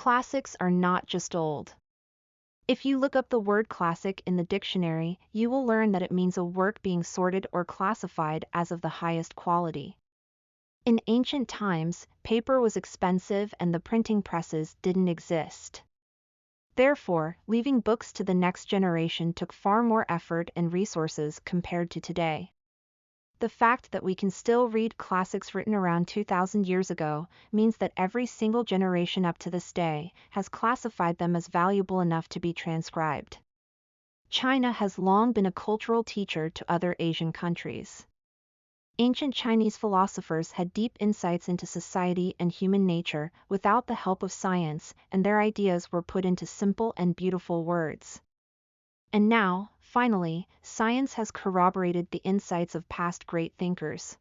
Classics are not just old. If you look up the word classic in the dictionary, you will learn that it means a work being sorted or classified as of the highest quality. In ancient times, paper was expensive and the printing presses didn't exist. Therefore, leaving books to the next generation took far more effort and resources compared to today. The fact that we can still read classics written around 2,000 years ago means that every single generation up to this day has classified them as valuable enough to be transcribed. China has long been a cultural teacher to other Asian countries. Ancient Chinese philosophers had deep insights into society and human nature without the help of science, and their ideas were put into simple and beautiful words. And now, finally, science has corroborated the insights of past great thinkers.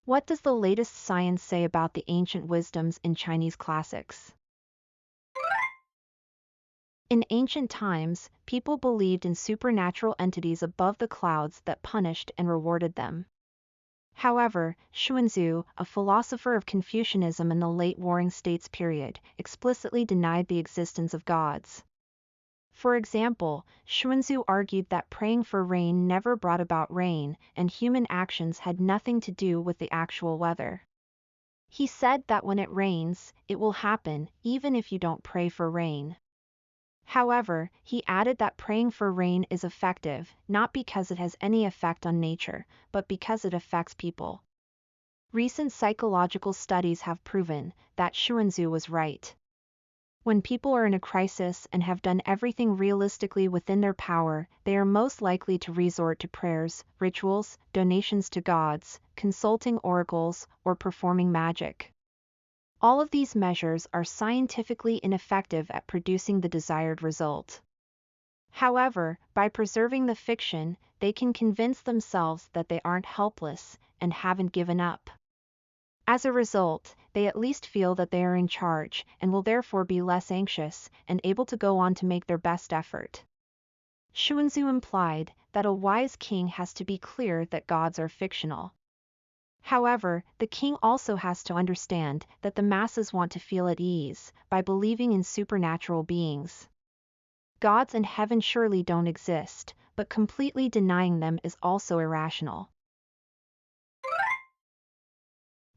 What does the latest science say about the ancient wisdoms in Chinese classics? In ancient times, people believed in supernatural entities above the clouds that punished and rewarded them. However, Xuanzhu, a philosopher of Confucianism in the late Warring States period, explicitly denied the existence of gods. For example, Xuanzhu argued that praying for rain never brought about rain, and human actions had nothing to do with the actual weather. He said that when it rains, it will happen, even if you don't pray for rain. However, he added that praying for rain is effective, not because it has any effect on nature, but because it affects people. Recent psychological studies have proven that Xuanzhu was right. When people are in a crisis and have done everything realistically within their power, they are most likely to resort to prayers, rituals, donations to gods, consulting oracles, or performing magic. All of these measures are scientifically ineffective at producing the desired result. However, by preserving the fiction, they can convince themselves that they aren't helpless and haven't given up. As a result, they at least feel that they are in charge and will therefore be less anxious and able to go on to make their best effort. Xuanzhu implied that a wise king has to be clear that gods are fictional. However, the king also has to understand that the masses want to feel at ease by believing in supernatural beings. Gods and heaven surely don't exist, but completely denying them is also irrational.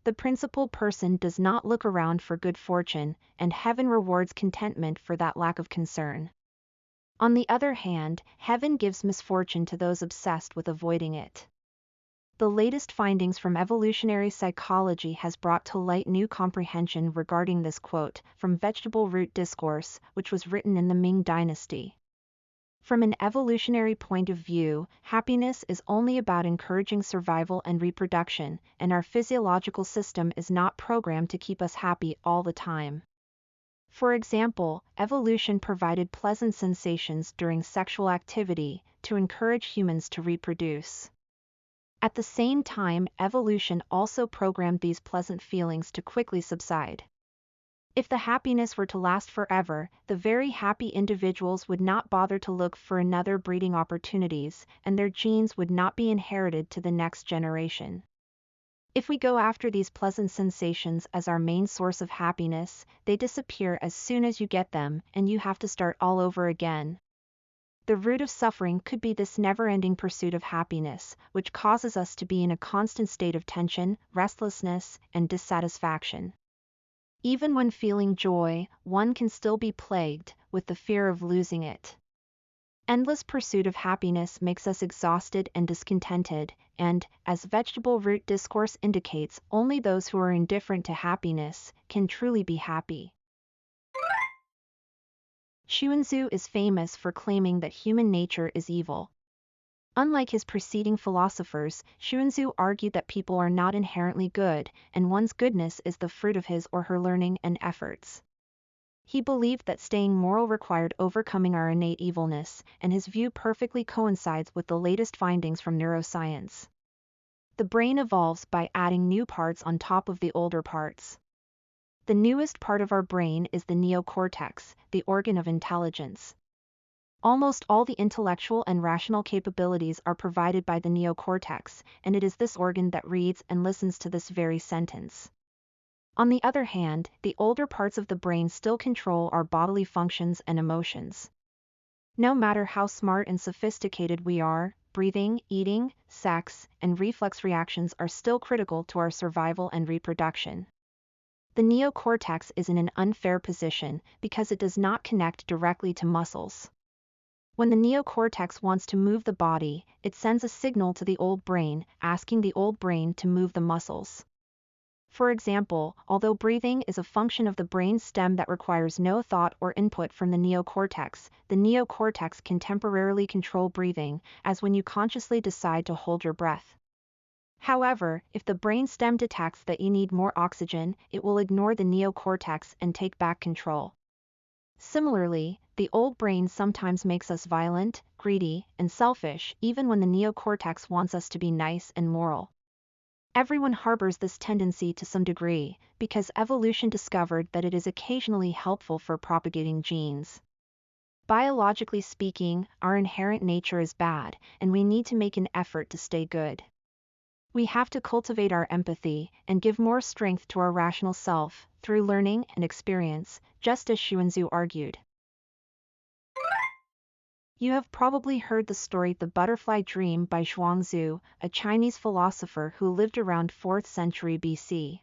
The principal person does not look around for good fortune, and heaven rewards contentment for that lack of concern. On the other hand, heaven gives misfortune to those obsessed with avoiding it. The latest findings from evolutionary psychology has brought to light new comprehension regarding this quote from Vegetable Root Discourse, which was written in the Ming Dynasty. From an evolutionary point of view, happiness is only about encouraging survival and reproduction, and our physiological system is not programmed to keep us happy all the time. For example, evolution provided pleasant sensations during sexual activity to encourage humans to reproduce. At the same time, evolution also programmed these pleasant feelings to quickly subside. If the happiness were to last forever, the very happy individuals would not bother to look for another breeding opportunities, and their genes would not be inherited to the next generation. If we go after these pleasant sensations as our main source of happiness, they disappear as soon as you get them, and you have to start all over again. The root of suffering could be this never-ending pursuit of happiness, which causes us to be in a constant state of tension, restlessness, and dissatisfaction. Even when feeling joy, one can still be plagued with the fear of losing it. Endless pursuit of happiness makes us exhausted and discontented, and, as Vegetable Root Discourse indicates, only those who are indifferent to happiness can truly be happy. Xuanzhu is famous for claiming that human nature is evil. Unlike his preceding philosophers, Xuanzhu argued that people are not inherently good, and one's goodness is the fruit of his or her learning and efforts. He believed that staying moral required overcoming our innate evilness, and his view perfectly coincides with the latest findings from neuroscience. The brain evolves by adding new parts on top of the older parts. The newest part of our brain is the neocortex, the organ of intelligence. Almost all the intellectual and rational capabilities are provided by the neocortex, and it is this organ that reads and listens to this very sentence. On the other hand, the older parts of the brain still control our bodily functions and emotions. No matter how smart and sophisticated we are, breathing, eating, sex, and reflex reactions are still critical to our survival and reproduction. The neocortex is in an unfair position because it does not connect directly to muscles. When the neocortex wants to move the body, it sends a signal to the old brain, asking the old brain to move the muscles. For example, although breathing is a function of the brain stem that requires no thought or input from the neocortex can temporarily control breathing, as when you consciously decide to hold your breath. However, if the brain stem detects that you need more oxygen, it will ignore the neocortex and take back control. Similarly, the old brain sometimes makes us violent, greedy, and selfish, even when the neocortex wants us to be nice and moral. Everyone harbors this tendency to some degree, because evolution discovered that it is occasionally helpful for propagating genes. Biologically speaking, our inherent nature is bad, and we need to make an effort to stay good. We have to cultivate our empathy and give more strength to our rational self through learning and experience, just as Xuanzhu argued. You have probably heard the story The Butterfly Dream by Zhuangzi, a Chinese philosopher who lived around 4th century BC.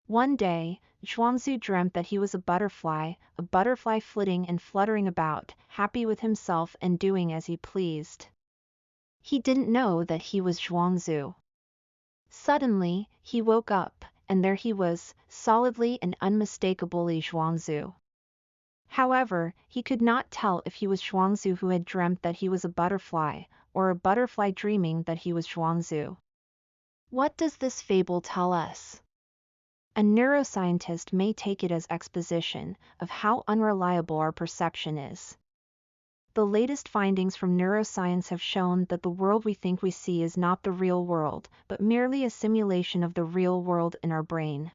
One day, Zhuangzi dreamt that he was a butterfly flitting and fluttering about, happy with himself and doing as he pleased. He didn't know that he was Zhuangzi. Suddenly, he woke up, and there he was, solidly and unmistakably Zhuangzi. However, he could not tell if he was Zhuangzi who had dreamt that he was a butterfly, or a butterfly dreaming that he was Zhuangzi. What does this fable tell us? A neuroscientist may take it as exposition of how unreliable our perception is. The latest findings from neuroscience have shown that the world we think we see is not the real world, but merely a simulation of the real world in our brain.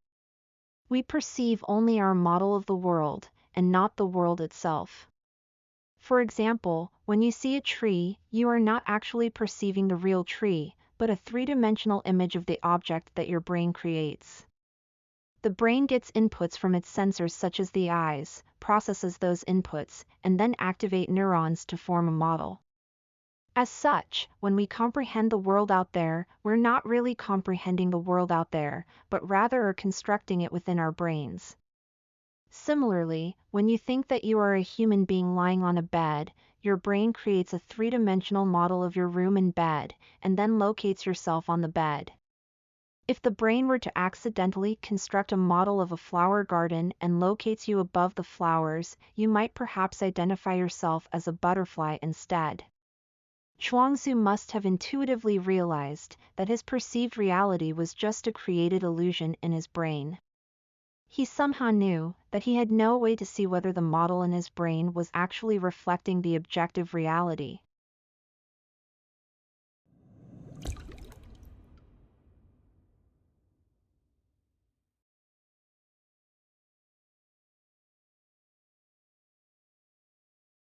We perceive only our model of the world, and not the world itself. For example, when you see a tree, you are not actually perceiving the real tree, but a three-dimensional image of the object that your brain creates. The brain gets inputs from its sensors such as the eyes, processes those inputs, and then activate neurons to form a model. As such, when we comprehend the world out there, we're not really comprehending the world out there, but rather are constructing it within our brains. Similarly, when you think that you are a human being lying on a bed, your brain creates a three-dimensional model of your room and bed, and then locates yourself on the bed. If the brain were to accidentally construct a model of a flower garden and locates you above the flowers, you might perhaps identify yourself as a butterfly instead. Zhuangzi must have intuitively realized that his perceived reality was just a created illusion in his brain. He somehow knew that he had no way to see whether the model in his brain was actually reflecting the objective reality.